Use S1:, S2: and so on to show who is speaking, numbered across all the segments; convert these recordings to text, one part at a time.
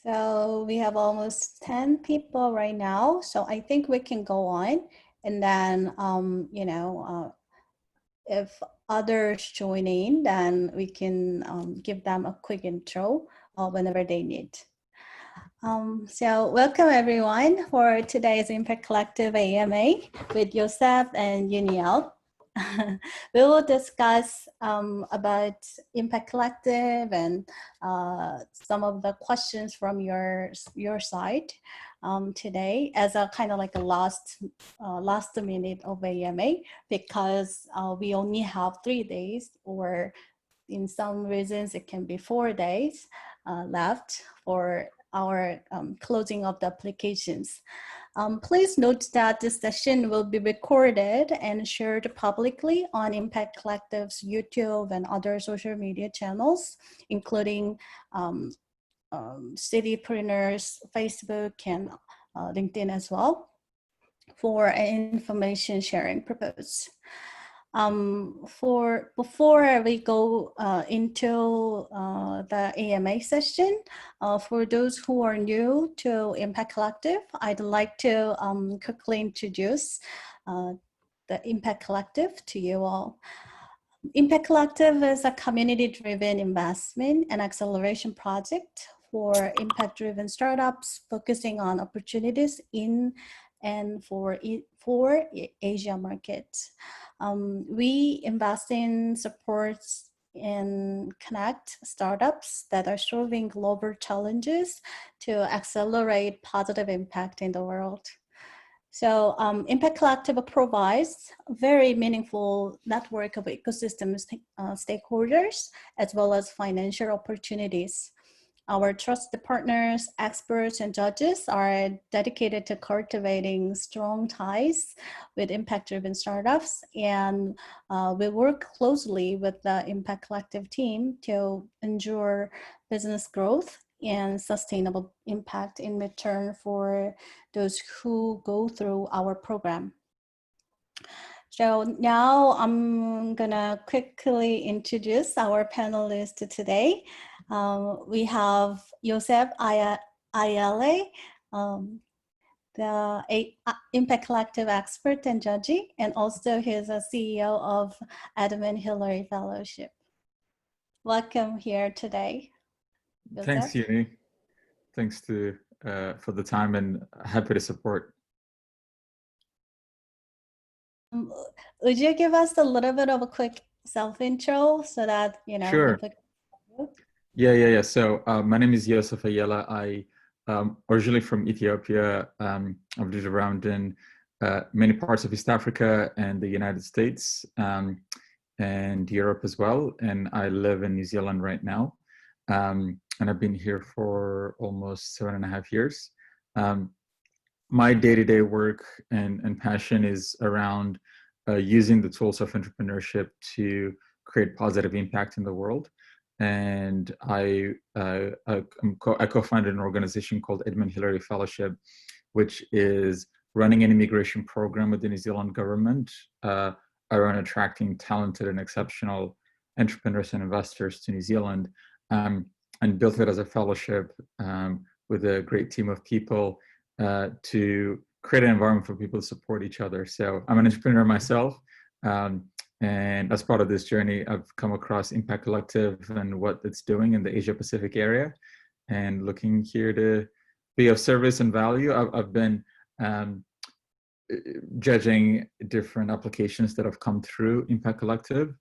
S1: So we have almost 10 people right now. So I think we can go on. And then, if others join in, then we can give them a quick intro whenever they need. So welcome everyone for today's Impact Collective AMA with Joseph and Uniel. We will discuss about Impact Collective and some of the questions from your side today as a kind of like a last minute of AMA, because we only have 3 days, or in some reasons it can be 4 days left for our closing of the applications. Please note that this session will be recorded and shared publicly on Impact Collective's YouTube and other social media channels, including Citypreneurs, Facebook, and LinkedIn as well, for information sharing purpose. Before we go into the AMA session, for those who are new to Impact Collective, I'd like to quickly introduce the Impact Collective to you all. Impact Collective is a community-driven investment and acceleration project for impact-driven startups focusing on opportunities in and for Asia markets. We invest in supports and connect startups that are solving global challenges to accelerate positive impact in the world. So Impact Collective provides a very meaningful network of ecosystem stakeholders, as well as financial opportunities. Our trusted partners, experts, and judges are dedicated to cultivating strong ties with impact-driven startups, and we work closely with the Impact Collective team to ensure business growth and sustainable impact in return for those who go through our program. So now I'm gonna quickly introduce our panelists today. We have Joseph Ayala, the Impact Collective expert and judge, and also he's a CEO of Edmund Hillary Fellowship. Welcome here today, Joseph.
S2: Thanks, Uni. Thanks for the time, and happy to support.
S1: Would you give us a little bit of a quick self-intro so that, you know?
S2: Sure. Yeah. So my name is Joseph Ayala. I originally from Ethiopia. I've lived around in many parts of East Africa and the United States and Europe as well. And I live in New Zealand right now. And I've been here for almost 7.5 years. My day-to-day work and passion is around using the tools of entrepreneurship to create positive impact in the world. And I co-founded an organization called Edmund Hillary Fellowship, which is running an immigration program with the New Zealand government around attracting talented and exceptional entrepreneurs and investors to New Zealand, and built it as a fellowship with a great team of people to create an environment for people to support each other. So I'm an entrepreneur myself, and as part of this journey, I've come across Impact Collective and what it's doing in the Asia Pacific area, and looking here to be of service and value. I've been judging different applications that have come through Impact Collective,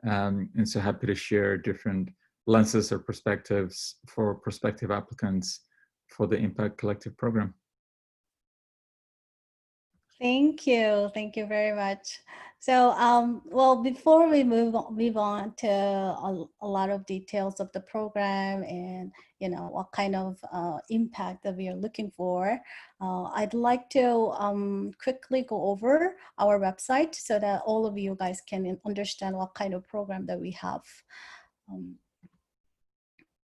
S2: and so happy to share different lenses or perspectives for prospective applicants for the Impact Collective program.
S1: Thank you very much. So, well, before we move on to a lot of details of the program and, you know, what kind of impact that we are looking for, I'd like to quickly go over our website so that all of you guys can understand what kind of program that we have.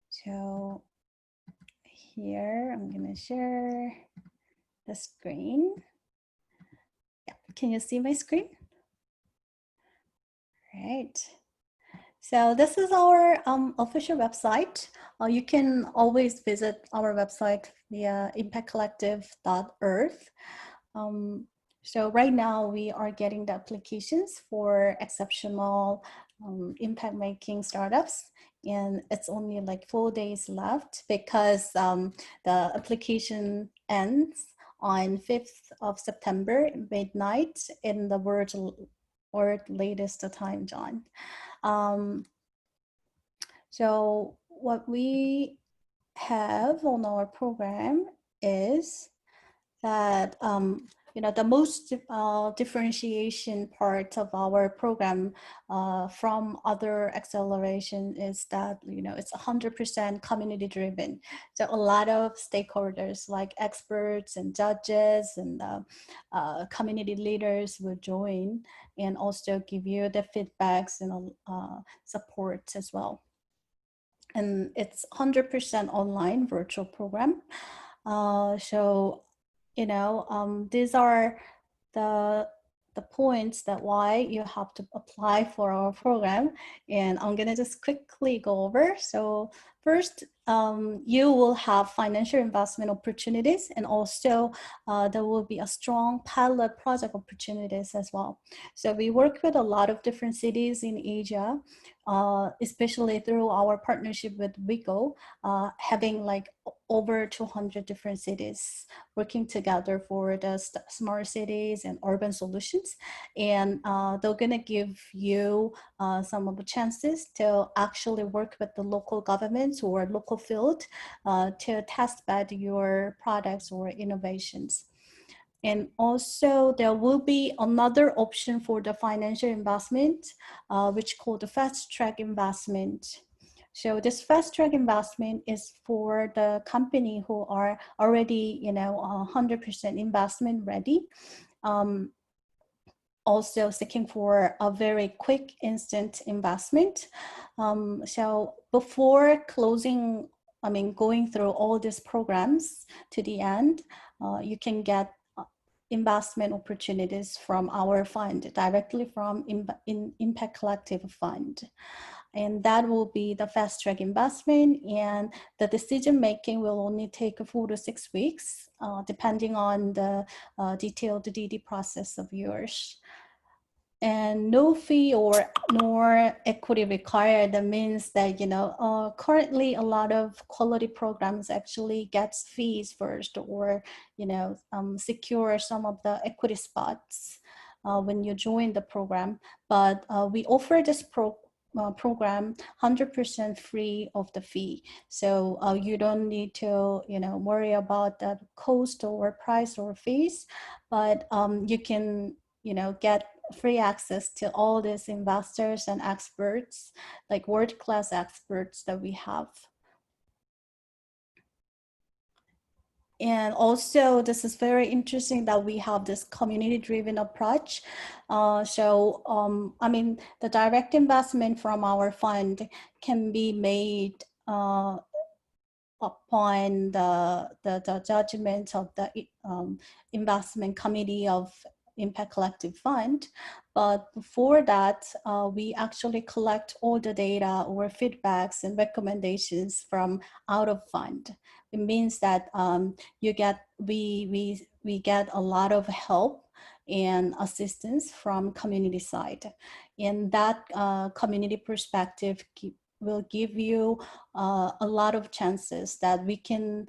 S1: So here, I'm gonna share the screen. Yeah, can you see my screen? Right. So this is our official website. You can always visit our website via impactcollective.earth. So right now we are getting the applications for exceptional impact making startups, and it's only like 4 days left because the application ends on 5th of September midnight in the world latest time, John. So what we have on our program is that the most differentiation part of our program from other acceleration is that it's 100% community driven. So a lot of stakeholders like experts and judges and community leaders will join and also give you the feedbacks and support as well. And it's 100% online virtual program. So these are the points that why you have to apply for our program, and I'm gonna just quickly go over. So first, you will have financial investment opportunities, and also there will be a strong pilot project opportunities as well. So we work with a lot of different cities in Asia, especially through our partnership with WIGO, having like over 200 different cities working together for the smart cities and urban solutions. And they're gonna give you some of the chances to actually work with the local governments or local field to test bed your products or innovations. And also there will be another option for the financial investment, which called the fast track investment. So this fast track investment is for the company who are already, 100% investment ready. Also seeking for a very quick instant investment. So before going through all these programs to the end, you can get investment opportunities from our fund, directly from Impact Collective Fund. And that will be the fast track investment, and the decision making will only take 4 to 6 weeks, depending on the detailed DD process of yours. And no fee or nor equity required. That means that currently a lot of quality programs actually gets fees first, or secure some of the equity spots when you join the program. But we offer this program 100% free of the fee, so you don't need to worry about the cost or price or fees, but you can get free access to all these investors and experts, like world-class experts that we have. And also, this is very interesting that we have this community-driven approach. The direct investment from our fund can be made upon the judgment of the investment committee of Impact Collective Fund. But before that, we actually collect all the data or feedbacks and recommendations from out of fund. It means that we get a lot of help and assistance from community side. And that community perspective will give you a lot of chances that we can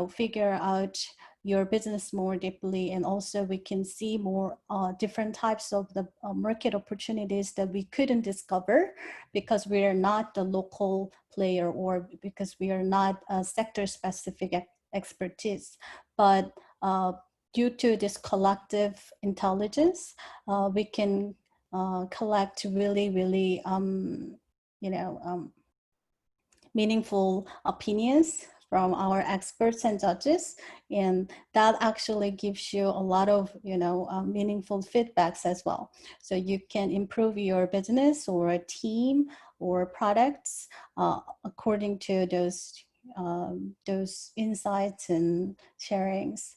S1: figure out your business more deeply, and also we can see more different types of the market opportunities that we couldn't discover because we are not the local player, or because we are not a sector specific expertise. But due to this collective intelligence, we can collect really meaningful opinions from our experts and judges, and that actually gives you a lot of meaningful feedbacks as well. So you can improve your business or a team or products according to those insights and sharings.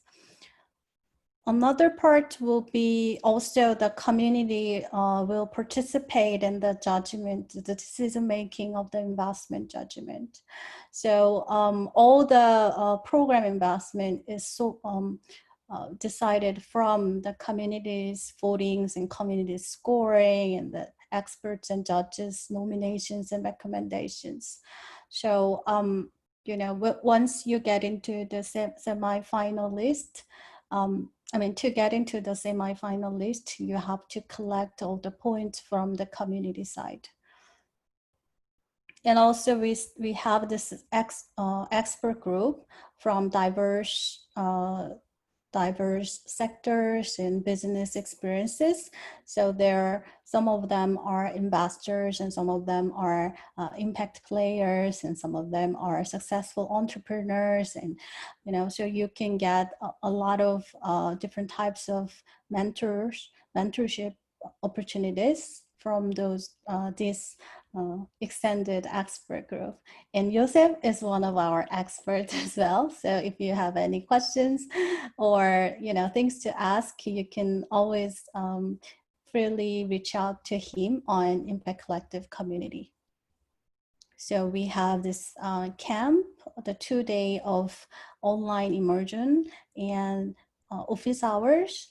S1: Another part will be also the community will participate in the judgment, the decision making of the investment judgment. So all the program investment is decided from the community's votings and community scoring and the experts and judges nominations and recommendations. So once you get into the semi-final list, to get into the semi-final list, you have to collect all the points from the community side. And also we have this expert group from diverse sectors and business experiences. So some of them are investors and some of them are impact players and some of them are successful entrepreneurs. And, so you can get a lot of different types of mentorship opportunities from this extended expert group. And Joseph is one of our experts as well. So if you have any questions or things to ask, you can always freely reach out to him on Impact Collective community. So we have this camp, the 2-day of online immersion and office hours,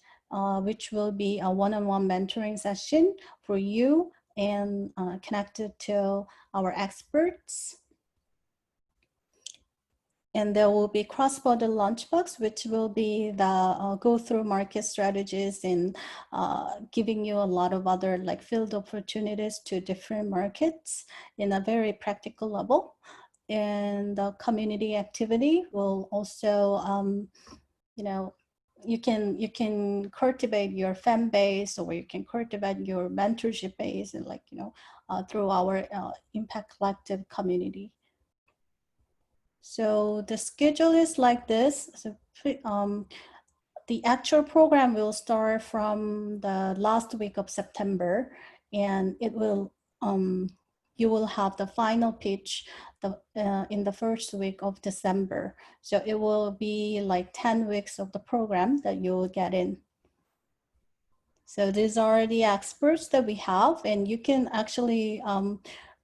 S1: which will be a one-on-one mentoring session for you and connected to our experts. And there will be cross-border lunchbox, which will be the go through market strategies and giving you a lot of other field opportunities to different markets in a very practical level. And the community activity will also, you can cultivate your fan base, or you can cultivate your mentorship base, and through our Impact Collective community. So the schedule is like this. So the actual program will start from the last week of September, and it will you will have the final pitch in the first week of December. So it will be 10 weeks of the program that you will get in. So these are the experts that we have, and you can actually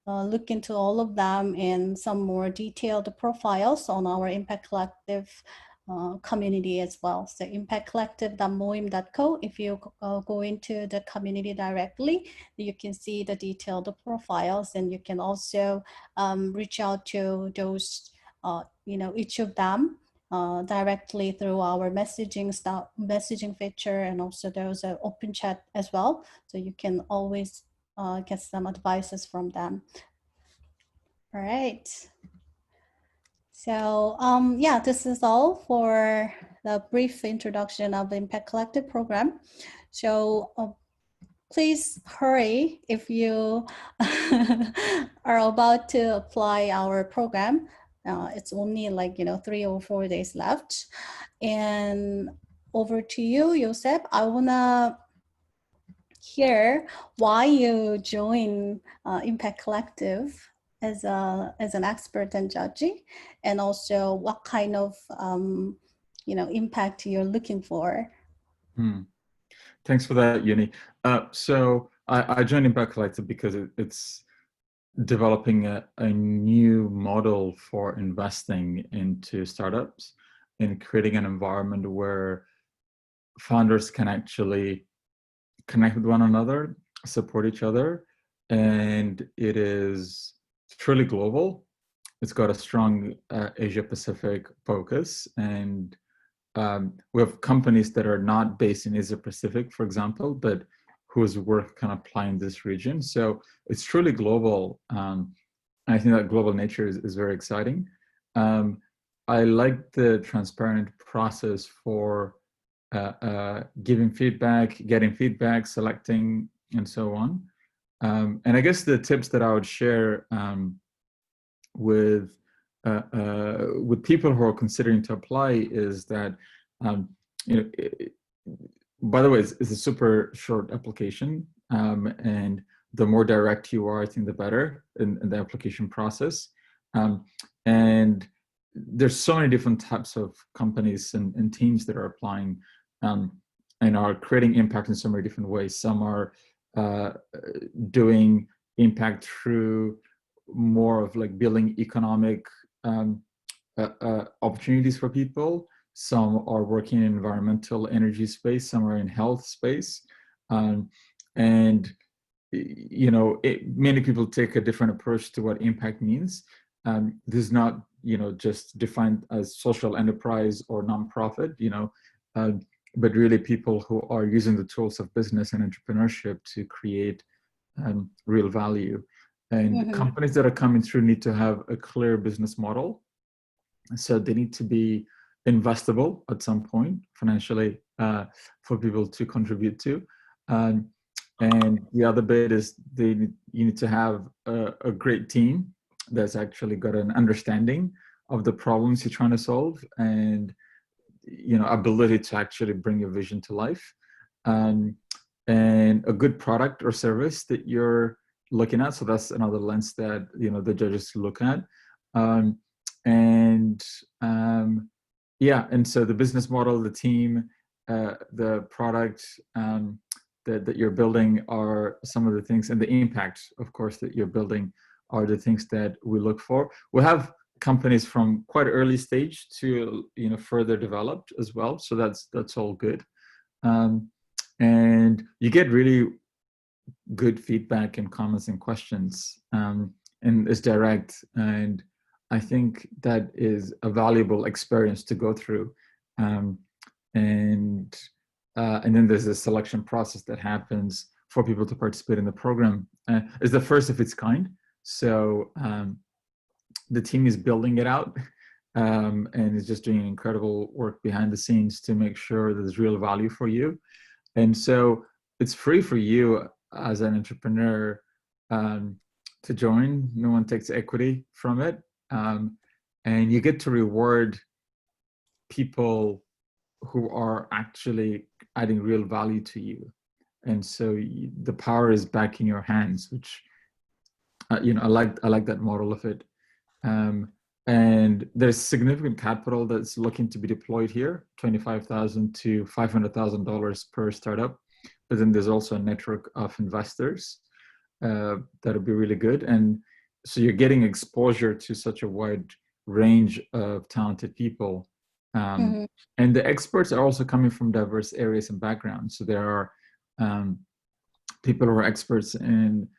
S1: look into all of them and some more detailed profiles on our Impact Collective community as well. So impactcollective.moim.co, if you go into the community directly, you can see the detailed profiles, and you can also reach out to those, each of them directly through our messaging feature, and also there's an open chat as well. So you can always get some advices from them. All right. So yeah, this is all for the brief introduction of the Impact Collective program. So please hurry if you are about to apply our program. It's only 3 or 4 days left. And over to you, Joseph. I wanna hear why you joined Impact Collective as an expert and judging, and also what kind of impact you're looking for.
S2: Thanks for that, Uni. So I joined Impact Collective because it's developing a new model for investing into startups and creating an environment where founders can actually connect with one another, support each other, and it is truly global. It's got a strong Asia Pacific focus, and we have companies that are not based in Asia Pacific, for example, but whose work can apply in this region. So it's truly global. I think that global nature is very exciting. I like the transparent process for giving feedback, getting feedback, selecting, and so on. And I guess the tips that I would share with people who are considering to apply is that, by the way, it's a super short application, and the more direct you are, I think the better in the application process. And there's so many different types of companies and teams that are applying. and are creating impact in so many different ways. Some are doing impact through more of like building economic opportunities for people. Some are working in environmental energy space. Some are in health space. And many people take a different approach to what impact means. This is not, just defined as social enterprise or nonprofit, but really people who are using the tools of business and entrepreneurship to create real value. And companies that are coming through need to have a clear business model. So they need to be investable at some point financially for people to contribute to. And the other bit is you need to have a great team that's actually got an understanding of the problems you're trying to solve, and ability to actually bring your vision to life, and a good product or service that you're looking at. So that's another lens that the judges look at. And so the business model, the team, the product that you're building are some of the things, and the impact, of course, that you're building are the things that we look for. We have companies from quite early stage to further developed as well, so that's all good. And you get really good feedback and comments and questions, and it's direct, and I think that is a valuable experience to go through. And then there's a selection process that happens for people to participate in the program. It's the first of its kind. So the team is building it out, and is just doing incredible work behind the scenes to make sure there's real value for you. And so it's free for you as an entrepreneur to join. No one takes equity from it. And you get to reward people who are actually adding real value to you. And so the power is back in your hands, which I like that model of it. And there's significant capital that's looking to be deployed here, $25,000 to $500,000 per startup. But then there's also a network of investors that'll be really good. And so you're getting exposure to such a wide range of talented people. And the experts are also coming from diverse areas and backgrounds. So there are people who are experts in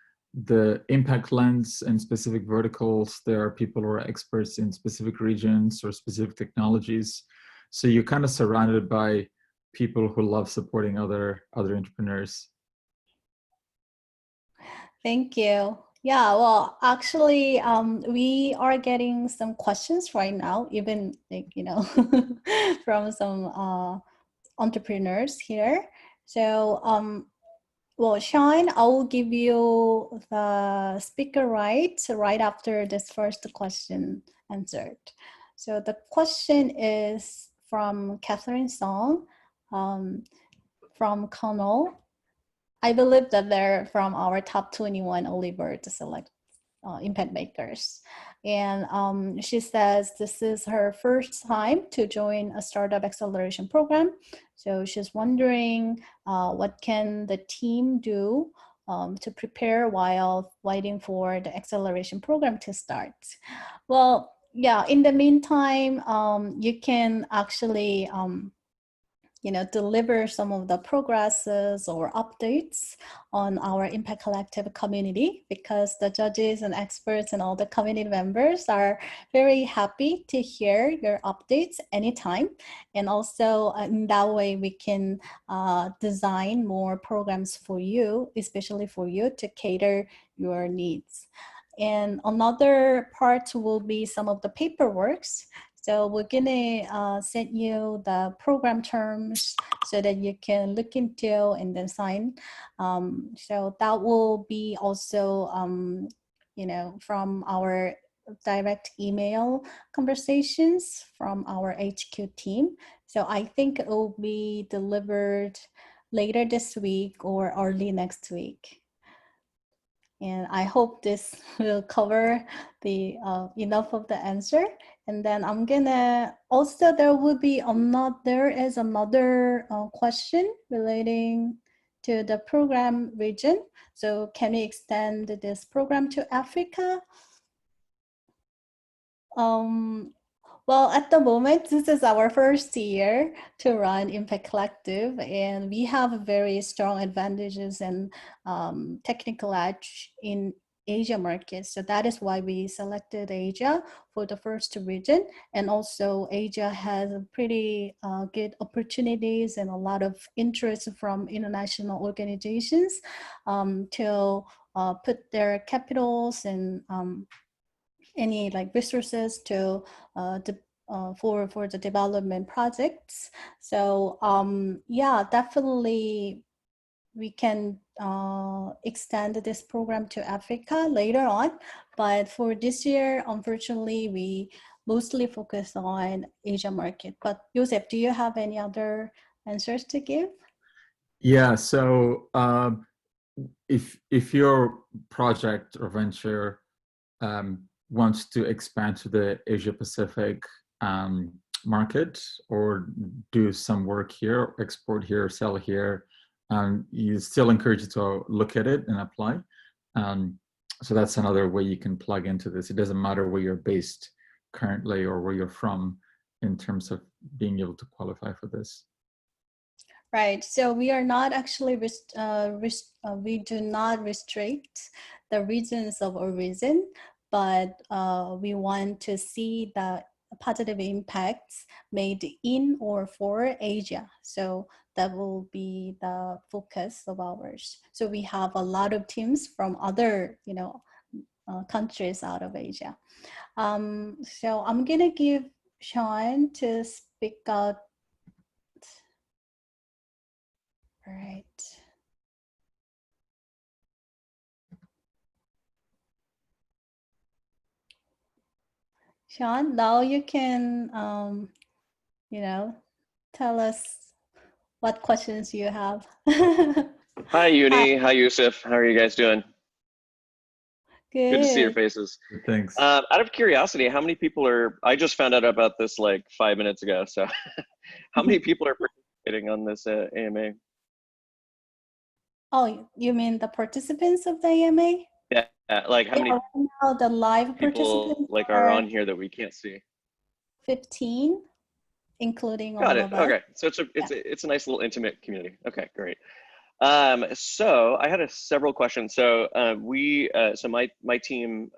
S2: the impact lens and specific verticals. There are people who are experts in specific regions or specific technologies. So you're kind of surrounded by people who love supporting other entrepreneurs.
S1: Thank you. Yeah, well, actually, we are getting some questions right now, even from some entrepreneurs here. So, well, Sean, I will give you the speaker right after this first question answered. So the question is from Catherine Song, from Connell. I believe that they're from our top 21 early bird select impact makers. And she says this is her first time to join a startup acceleration program. So she's wondering what can the team do to prepare while waiting for the acceleration program to start. Well, yeah, in the meantime, you can actually deliver some of the progresses or updates on our Impact Collective community, because the judges and experts and all the community members are very happy to hear your updates anytime. And also in that way, we can design more programs for you, especially for you to cater your needs. And another part will be some of the paperworks. So we're gonna send you the program terms so that you can look into and then sign. So that will be also, from our direct email conversations from our HQ team. So I think it will be delivered later this week or early next week. And I hope this will cover the enough of the answer. And then I'm gonna also there will be another question relating to the program region. So can we extend this program to Africa? Well, at the moment, this is our first year to run Impact Collective, and we have very strong advantages and technical edge in Asia markets. So that is why we selected Asia for the first region. And also Asia has a pretty good opportunities and a lot of interest from international organizations to put their capitals and any like resources to for the development projects. So yeah, definitely we can extend this program to Africa later on. But for this year, unfortunately, we mostly focus on Asia market. But Joseph, do you have any other answers to give?
S2: Yeah, so if your project or venture wants to expand to the Asia Pacific market or do some work here, export here, sell here, you still encourage you to look at it and apply. So that's another way you can plug into this. It doesn't matter where you're based currently or where you're from in terms of being able to qualify for this.
S1: Right. So we are not actually we do not restrict the regions of origin, but we want to see the positive impacts made in or for Asia. So that will be the focus of ours. So we have a lot of teams from other, countries out of Asia. So I'm gonna give Sean to speak out. All right. Sean, now you can, tell us what questions you have.
S3: Hi,
S1: Hi,
S3: Uni. Hi, Yusuf. How are you guys doing? Good to see your
S1: good.
S3: faces.
S2: Thanks.
S3: Out of curiosity, how many people are, I just found out about this like 5 minutes ago. So how many people are participating on this AMA?
S1: Oh, you mean the participants of the AMA?
S3: Yeah, like how
S1: Yeah,
S3: many
S1: right now the live
S3: people
S1: participants
S3: like are
S1: are
S3: on here that we can't see?
S1: 15, including
S3: Got
S1: all
S3: it.
S1: of us.
S3: Okay. So
S1: Yeah.
S3: it's a nice little intimate community. Okay, great. So I had several questions. So so my team,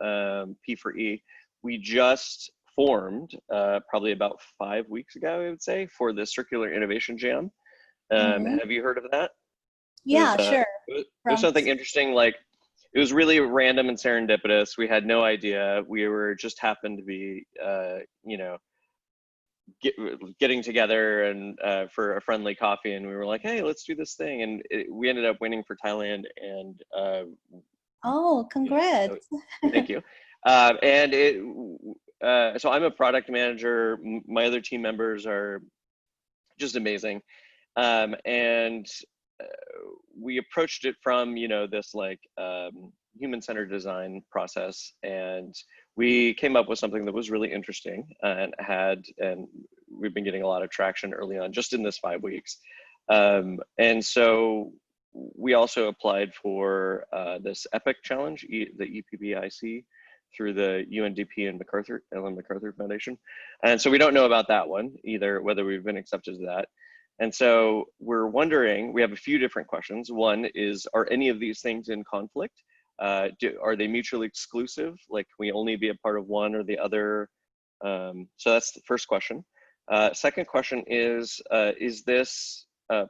S3: P for E, we just formed probably about 5 weeks ago, I would say, for the Circular Innovation Jam.
S1: Mhm.
S3: Have you heard of that?
S1: Yeah, sure.
S3: It was
S1: From
S3: something interesting. Like it was really random and serendipitous. We had no idea. We were just happened to be, getting together and for a friendly coffee, and we were like, hey, let's do this thing, and we ended up winning for Thailand, and
S1: Oh,
S3: so
S1: congrats.
S3: thank you. And so I'm a product manager. My other team members are just amazing, and uh, we approached it from this like human-centered design process, and we came up with something that was really interesting and we've been getting a lot of traction early on just in this 5 weeks. And so we also applied for this EPIC challenge, the EPBIC, through the UNDP and Ellen MacArthur Foundation. And so we don't know about that one either, whether we've been accepted to that. And so we're wondering, we have a few different questions. One is, are any of these things in conflict? Are they mutually exclusive? Like, can we only be a part of one or the other? So that's the first question. Second question is this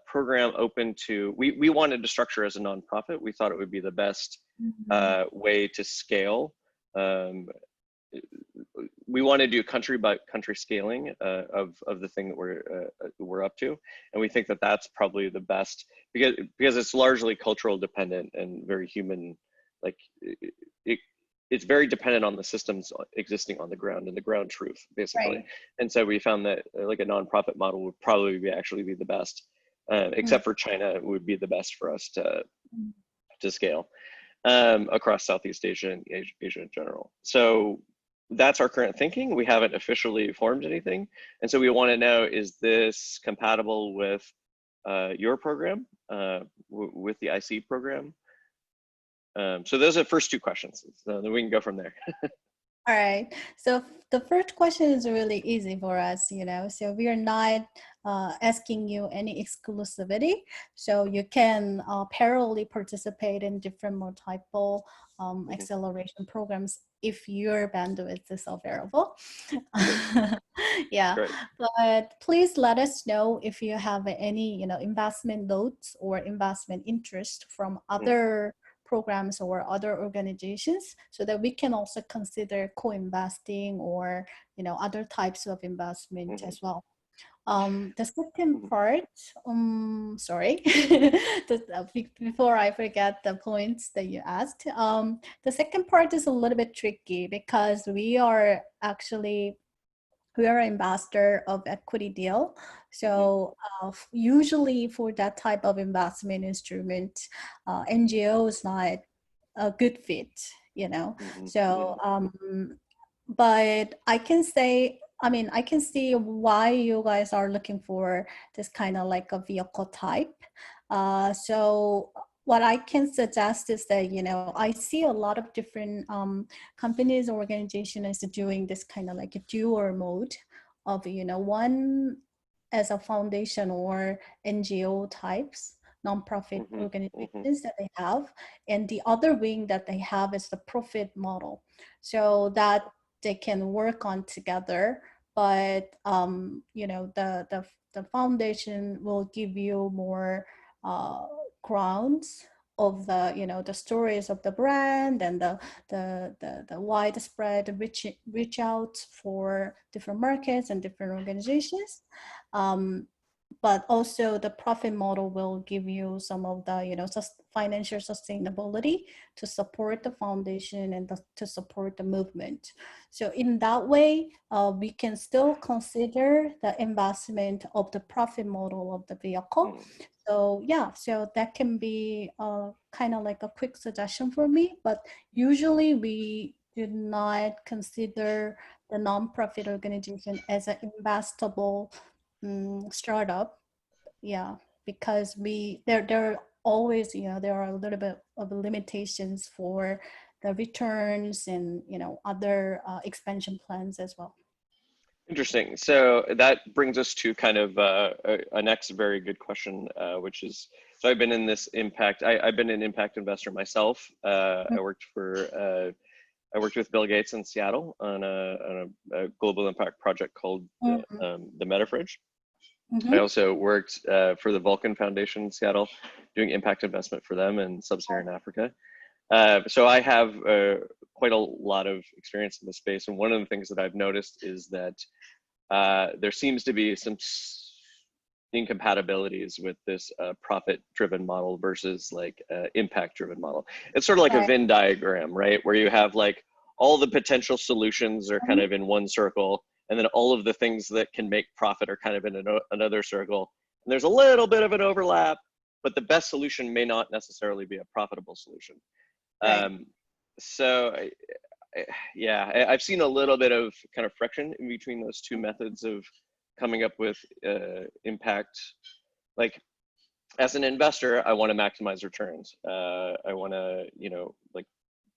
S3: program open to, we wanted to structure as a nonprofit. We thought it would be the best way to scale. We want to do country by country scaling of the thing that we're up to, and we think that that's probably the best because it's largely cultural dependent and very human. Like it's very dependent on the systems existing on the ground and the ground truth, basically.
S1: Right.
S3: And so we found that like a nonprofit model would probably actually be the best, except for China, it would be the best for us to scale. across Southeast Asia and Asia in general. So that's our current thinking. We haven't officially formed anything. And so we want to know, is this compatible with your program, with the IC program? So those are the first two questions. So then we can go from there.
S1: All right. So the first question is really easy for us, so we are not asking you any exclusivity. So you can parallelly participate in different multiple acceleration programs if your bandwidth is available. Yeah.
S3: Great.
S1: But please let us know if you have any, investment notes or investment interest from other programs or other organizations, so that we can also consider co-investing or other types of investment as well. The second part, sorry, before I forget the points that you asked, the second part is a little bit tricky because we are ambassador of equity deal. So usually for that type of investment instrument, NGO is not a good fit, So, but I can say, I can see why you guys are looking for this kind of like a vehicle type. So what I can suggest is that, I see a lot of different companies or organizations is doing this kind of like a dual mode of, one as a foundation or NGO types, nonprofit organizations that they have, and the other wing that they have is the profit model, so that they can work on together. But the foundation will give you more grounds of the stories of the brand and the widespread reach out for different markets and different organizations. But also the profit model will give you some of the financial sustainability to support the foundation and to support the movement. So in that way, we can still consider the investment of the profit model of the vehicle. So yeah, so that can be kind of like a quick suggestion for me, but usually we do not consider the nonprofit organization as an investable startup. Yeah, because there are always, there are a little bit of limitations for the returns and other expansion plans as well.
S3: Interesting. So that brings us to kind of a next very good question, which is, so I've been in this impact. I've been an impact investor myself. I worked with Bill Gates in Seattle on a global impact project called the Metafridge. I also worked for the Vulcan Foundation in Seattle, doing impact investment for them in sub-Saharan Africa. So I have quite a lot of experience in this space. And one of the things that I've noticed is that there seems to be some incompatibilities with this profit-driven model versus like impact-driven model. It's sort of like a Venn diagram, right? Where you have like all the potential solutions are kind of in one circle, and then all of the things that can make profit are kind of in another circle. And there's a little bit of an overlap, but the best solution may not necessarily be a profitable solution. So yeah, I've seen a little bit of kind of friction in between those two methods of coming up with impact. Like as an investor, I want to maximize returns. I want to, like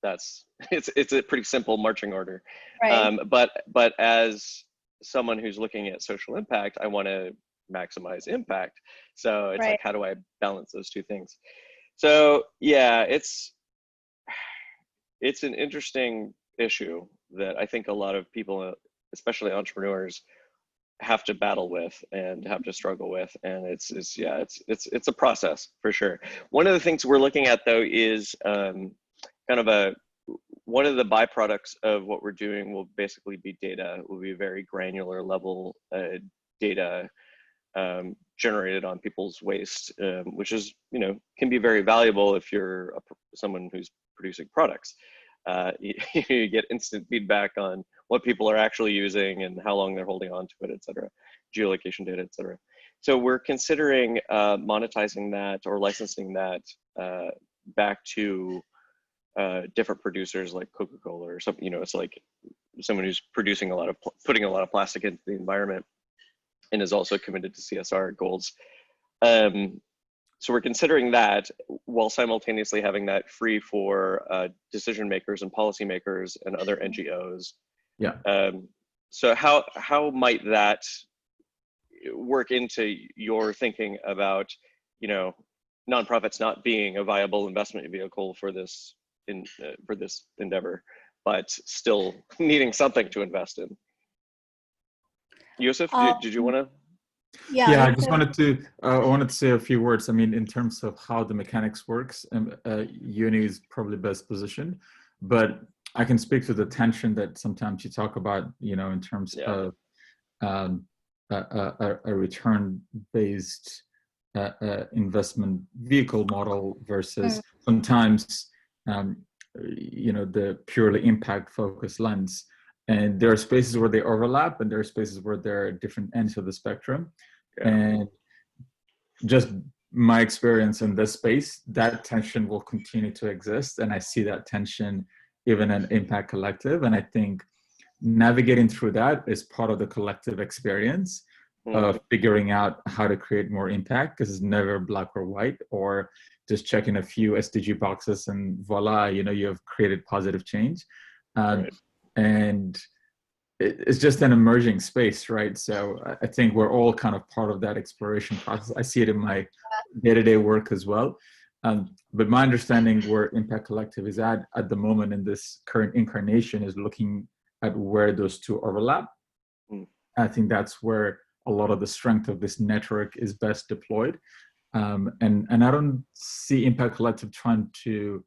S3: it's a pretty simple marching order. But as someone who's looking at social impact, I want to maximize impact. So it's like, how do I balance those two things? So yeah, it's an interesting issue that I think a lot of people, especially entrepreneurs, have to battle with and have to struggle with. And it's a process for sure. One of the things we're looking at though is one of the byproducts of what we're doing will basically be data. It will be very granular level data generated on people's waste, which is, can be very valuable if you're someone who's producing products. You get instant feedback on what people are actually using and how long they're holding on to it, et cetera, geolocation data, et cetera. So we're considering monetizing that or licensing that back to different producers like Coca-Cola or something. You know, it's like someone who's producing putting a lot of plastic into the environment and is also committed to CSR goals. So we're considering that while simultaneously having that free for decision makers and policymakers and other NGOs.
S2: Yeah.
S3: So how might that work into your thinking about, you know, nonprofits not being a viable investment vehicle for this endeavor, but still needing something to invest in? Yusuf, did you want to?
S2: Yeah, I just wanted to I wanted to say a few words. I mean, in terms of how the mechanics works, Uni is probably best positioned, but I can speak to the tension that sometimes you talk about, you know, in terms of a return-based investment vehicle model versus sometimes, you know, the purely impact-focused lens. And there are spaces where they overlap, and there are spaces where they're at different ends of the spectrum. Yeah. And just my experience in this space, that tension will continue to exist. And I see that tension even in Impact Collective. And I think navigating through that is part of the collective experience of figuring out how to create more impact, because it's never black or white, or just checking a few SDG boxes and voila, you know, you have created positive change. Right. And it's just an emerging space, right? So I think we're all kind of part of that exploration process. I see it in my day-to-day work as well. But my understanding where Impact Collective is at the moment in this current incarnation is looking at where those two overlap. I think that's where a lot of the strength of this network is best deployed. And I don't see Impact Collective trying to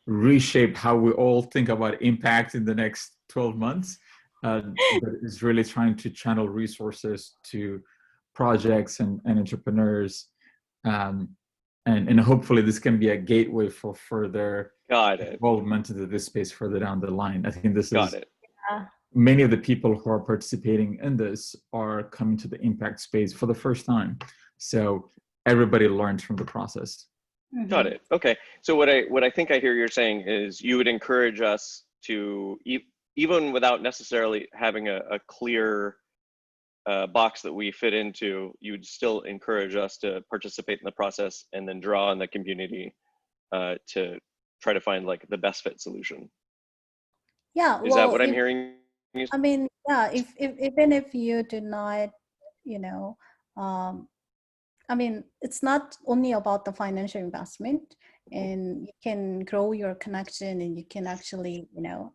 S2: reshape how we all think about impact in the next 12 months, but it's really trying to channel resources to projects and entrepreneurs. And hopefully this can be a gateway for further involvement into this space further down the line. I think this is many of the people who are participating in this are coming to the impact space for the first time. So everybody learns from the process.
S3: Got it. Okay. So what I think I hear you're saying is you would encourage us to, even without necessarily having a clear box that we fit into, you would still encourage us to participate in the process and then draw on the community to try to find like the best fit solution.
S1: Yeah.
S3: Is that what I'm hearing?
S1: I mean, yeah, even if you do not, you know, I mean, it's not only about the financial investment, and you can grow your connection, and you can actually, you know,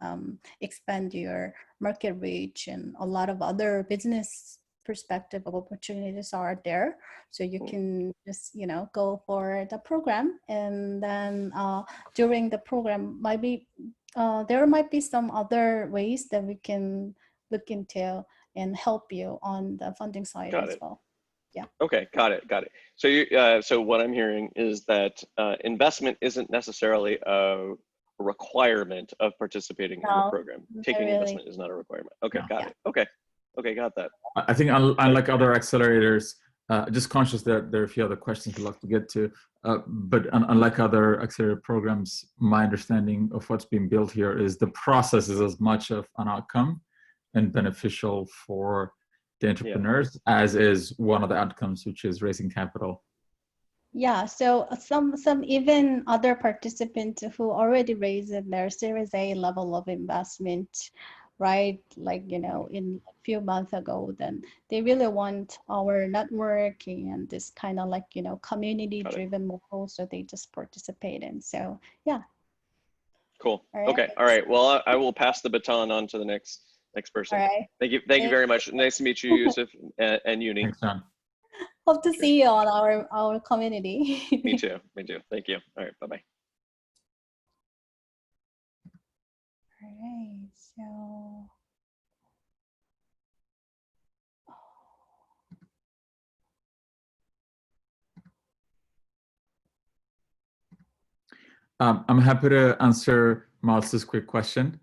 S1: expand your market reach, and a lot of other business perspective of opportunities are there. So you can just, you know, go for the program, and then during the program, there might be some other ways that we can look into and help you on the funding side as well. Yeah. Okay,
S3: got it. So so what I'm hearing is that investment isn't necessarily a requirement of participating in the program. Taking investment is not a requirement. Okay, got it. Okay, got that.
S2: I think unlike other accelerators, just conscious that there are a few other questions I'd love to get to, but unlike other accelerator programs, my understanding of what's being built here is the process is as much of an outcome and beneficial for the entrepreneurs as is one of the outcomes, which is raising capital.
S1: Yeah, so some even other participants who already raised their Series A level of investment, right? Like, you know, in a few months ago, then they really want our network and this kind of like, you know, community-driven model, so they just participate in. So yeah.
S3: Cool. Okay. All right. Well, I will pass the baton on to the next person.
S1: All right.
S3: Thank you very much. Nice to meet you, Yusuf and Uni.
S2: Thanks, John.
S1: Hope to see you on our community.
S3: Me too. Thank you. All right. Bye-bye.
S1: All right. So.
S2: I'm happy to answer Miles's quick question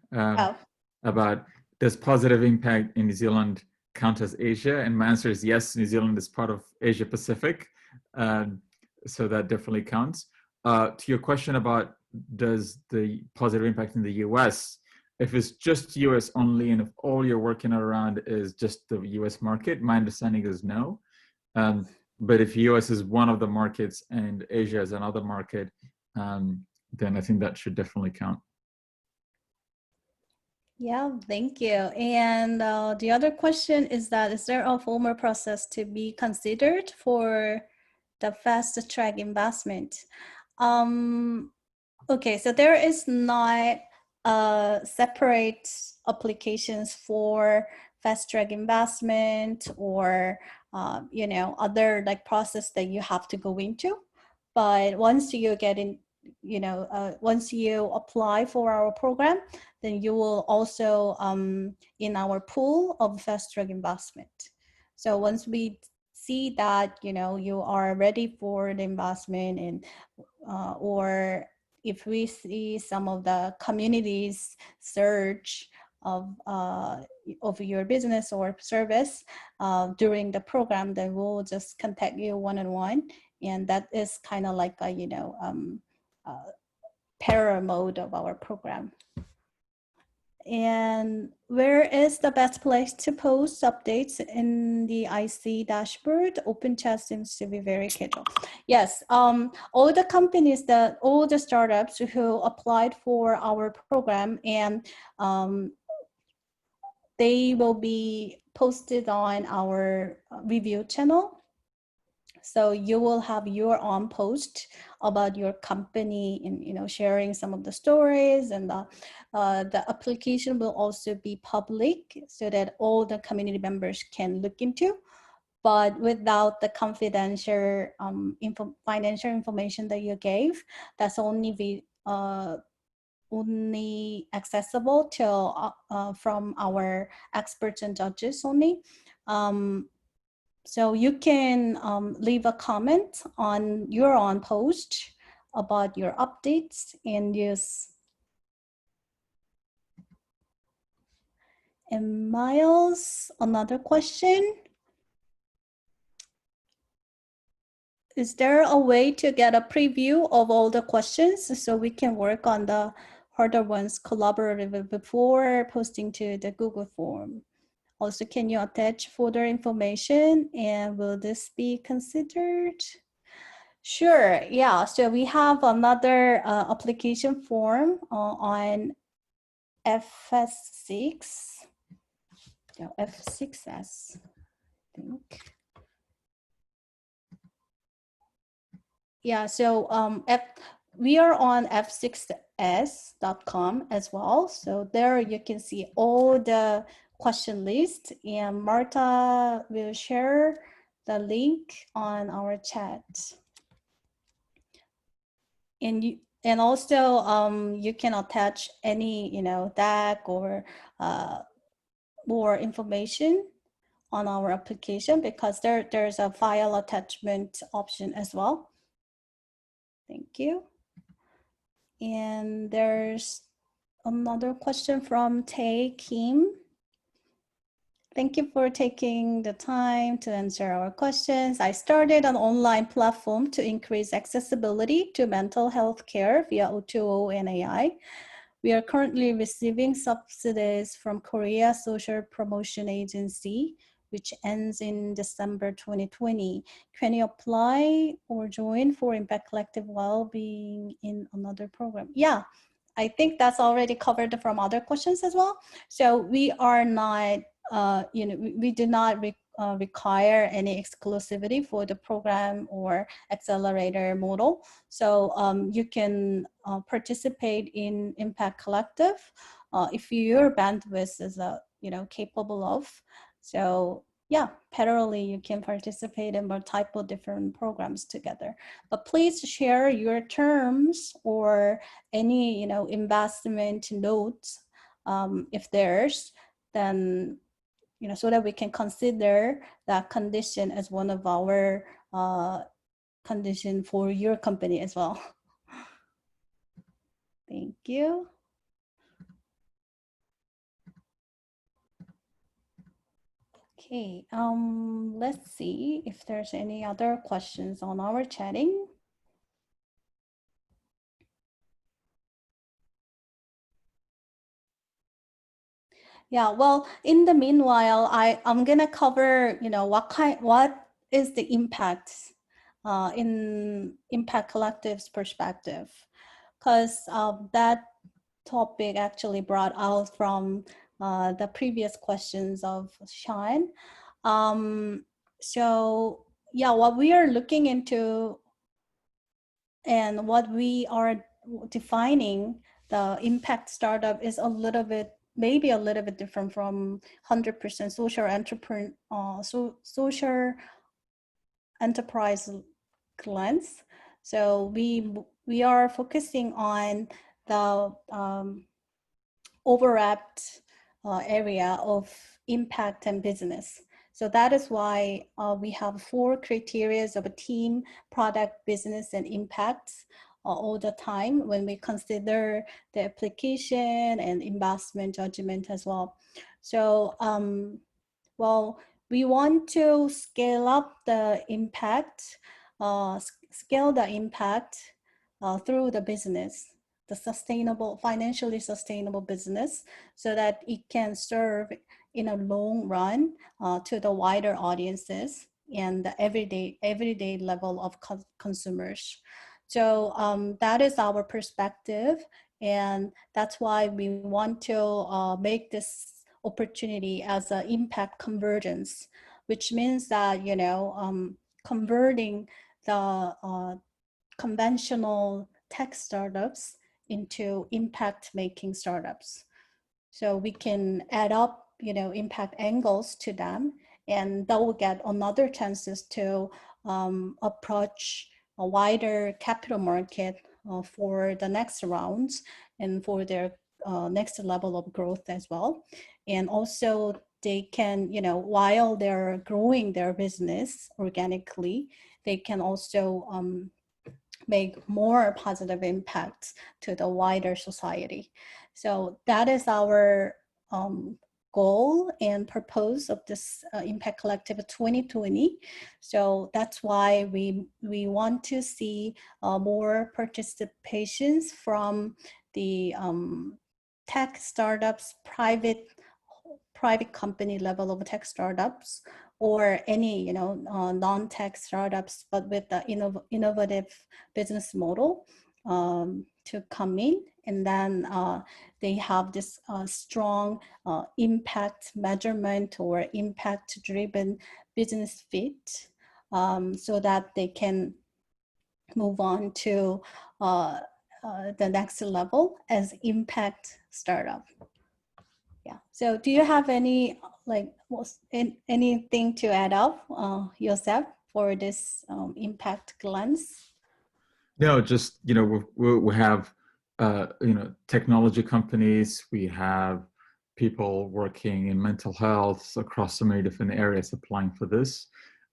S2: about does positive impact in New Zealand count as Asia? And my answer is yes, New Zealand is part of Asia Pacific. So that definitely counts. To your question about does the positive impact in the US. If it's just US only, and if all you're working around is just the US market, my understanding is no. But if US is one of the markets and Asia is another market, then I think that should definitely count.
S1: Yeah, thank you. And the other question is that, is there a formal process to be considered for the fast track investment? Okay, so there is not separate applications for fast track investment or other like process that you have to go into. But once you get in, once you apply for our program, then you will also in our pool of fast track investment. So once we see that you are ready for the investment, and or if we see some of the communities search of your business or service during the program, then we'll just contact you one-on-one, and that is kind of like a parallel mode of our program. And where is the best place to post updates in the IC dashboard? Open chat seems to be very casual. Yes, all the companies, all the startups who applied for our program, and they will be posted on our review channel. So you will have your own post about your company, and sharing some of the stories, and the application will also be public so that all the community members can look into, but without the confidential financial information that you gave. That's only accessible to from our experts and judges only. So you can leave a comment on your own post about your updates and use. And Miles, another question. Is there a way to get a preview of all the questions so we can work on the harder ones collaboratively before posting to the Google form? Also, can you attach further information, and will this be considered? Sure, yeah. So we have another application form on FS6, F6S, I think. Yeah, so we are on f6s.com as well. So there you can see all the question list, and Marta will share the link on our chat. And also you can attach any deck or more information on our application, because there's a file attachment option as well. Thank you. And there's another question from Tae Kim. Thank you for taking the time to answer our questions. I started an online platform to increase accessibility to mental health care via O2O and AI. We are currently receiving subsidies from Korea Social Promotion Agency, which ends in December 2020. Can you apply or join for Impact Collective Wellbeing in another program? Yeah, I think that's already covered from other questions as well. So we are not, we do not require any exclusivity for the program or accelerator model. So you can participate in Impact Collective if your bandwidth is capable of. So yeah, parallelly you can participate in multiple different programs together. But please share your terms or any investment notes if there's, then so that we can consider that condition as one of our condition for your company as well. Thank you. Okay, let's see if there's any other questions on our chatting. Yeah, well, in the meanwhile, I'm gonna cover, what is the impact in Impact Collective's perspective, because that topic actually brought out from the previous questions of Sean. So yeah, what we are looking into and what we are defining the impact startup is maybe a little bit different from 100% social enterprise lens. So we are focusing on the overlapped area of impact and business. So that is why we have 4 criteria of a team, product, business, and impact all the time when we consider the application and investment judgment as well. So, well, we want to scale up the impact, scale the impact through the business, the financially sustainable business, so that it can serve in a long run to the wider audiences and the everyday level of consumers. So that is our perspective, and that's why we want to make this opportunity as an impact convergence, which means that converting the conventional tech startups into impact making startups. So we can add up, impact angles to them, and that will get another chances to approach a wider capital market for the next rounds and for their next level of growth as well. And also they can, while they're growing their business organically, they can also make more positive impacts to the wider society. So that is our goal and purpose of this Impact Collective 2020. So that's why we want to see more participations from the tech startups, private company level of tech startups, or any non-tech startups, but with the innovative business model to come in, and then they have this strong impact measurement or impact driven business fit, so that they can move on to the next level as impact startup. Yeah. So do you have any anything to add up yourself for this impact glance?
S2: No, just we have technology companies, we have people working in mental health across so many different areas applying for this,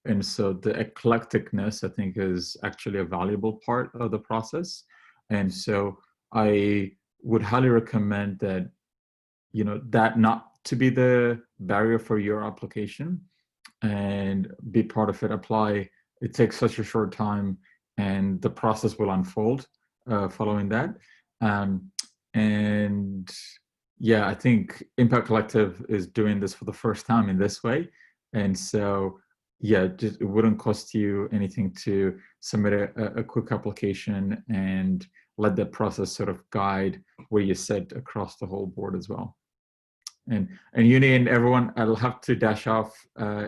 S2: and so the eclecticness, I think, is actually a valuable part of the process. And so I would highly recommend that that not to be the barrier for your application, and be part of it. Apply. It takes such a short time, and the process will unfold following that. And yeah, I think Impact Collective is doing this for the first time in this way. And so yeah, it wouldn't cost you anything to submit a quick application and let that process sort of guide where you sit across the whole board as well. And Uni and everyone, I'll have to dash off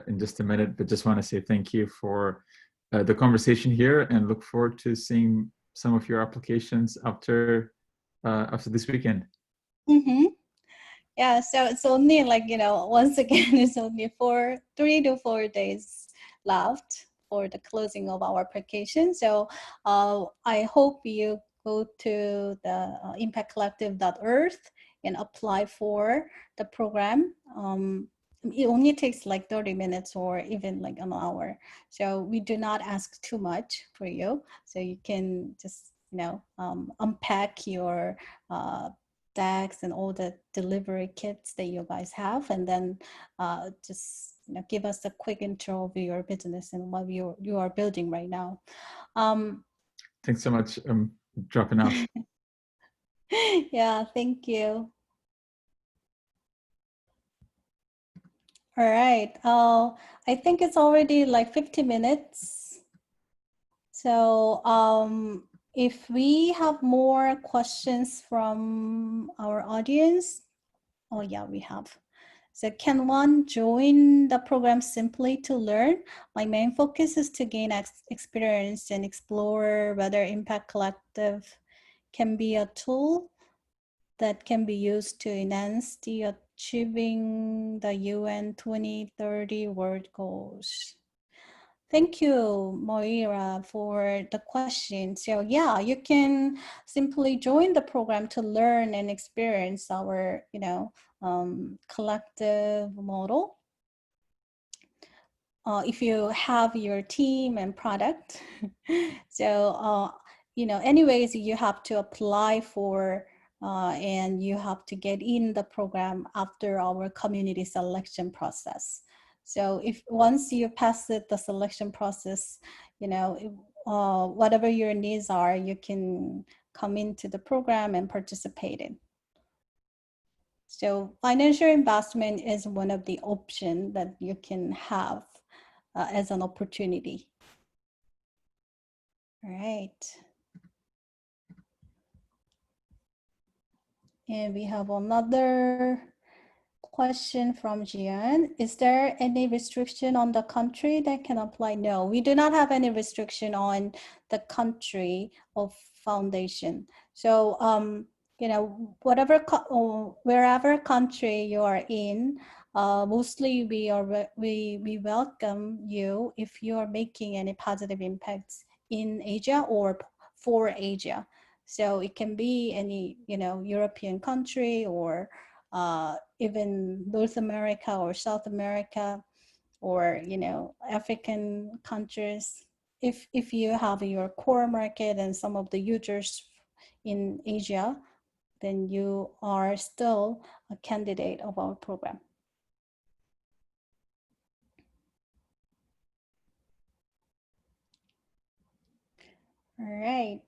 S2: in just a minute, but just want to say thank you for the conversation here, and look forward to seeing some of your applications after this weekend.
S1: Mm-hmm. Yeah, so it's only once again, it's only 3 to 4 days left for the closing of our application. So I hope you go to the impactcollective.earth and apply for the program. It only takes 30 minutes or even an hour. So we do not ask too much for you. So you can just, unpack your decks and all the delivery kits that you guys have, and then just give us a quick intro of your business and what you are building right now.
S2: Thanks so much. I'm dropping off.
S1: Yeah, thank you. All right. I think it's already like 50 minutes. So if we have more questions from our audience, oh yeah, we have. So can one join the program simply to learn? My main focus is to gain experience and explore whether Impact Collective can be a tool that can be used to enhance the achieving the UN 2030 World Goals. Thank you, Moira, for the question. So yeah, you can simply join the program to learn and experience our, collective model. If you have your team and product. So, anyways, you have to apply for and you have to get in the program after our community selection process. So if once you pass the selection process, whatever your needs are, you can come into the program and participate in. So financial investment is one of the options that you can have as an opportunity. All right. And we have another question from Jian. Is there any restriction on the country that can apply? No, we do not have any restriction on the country of foundation. So, wherever country you are in, mostly we welcome you if you are making any positive impacts in Asia or for Asia. So it can be any, European country or even North America or South America or, African countries. If you have your core market and some of the users in Asia, then you are still a candidate of our program. All right.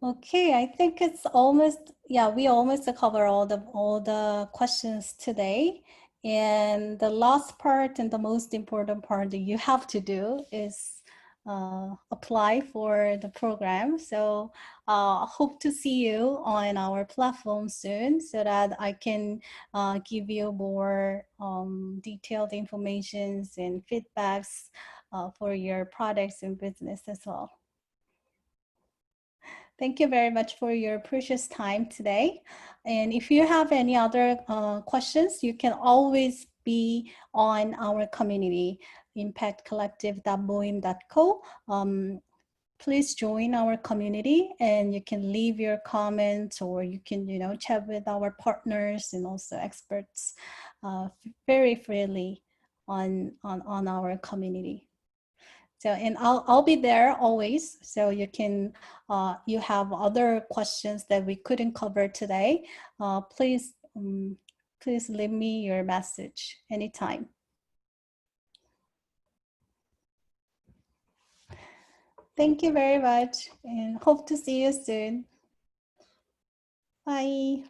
S1: Okay, I think it's almost, we almost cover all the questions today. And the last part and the most important part that you have to do is apply for the program. So hope to see you on our platform soon so that I can give you more detailed informations and feedbacks for your products and business as well. Thank you very much for your precious time today. And if you have any other questions, you can always be on our community, impactcollective.moim.co. Please join our community and you can leave your comments or you can, chat with our partners and also experts very freely on our community. So, and I'll be there always. So you can, you have other questions that we couldn't cover today. Please leave me your message anytime. Thank you very much and hope to see you soon. Bye.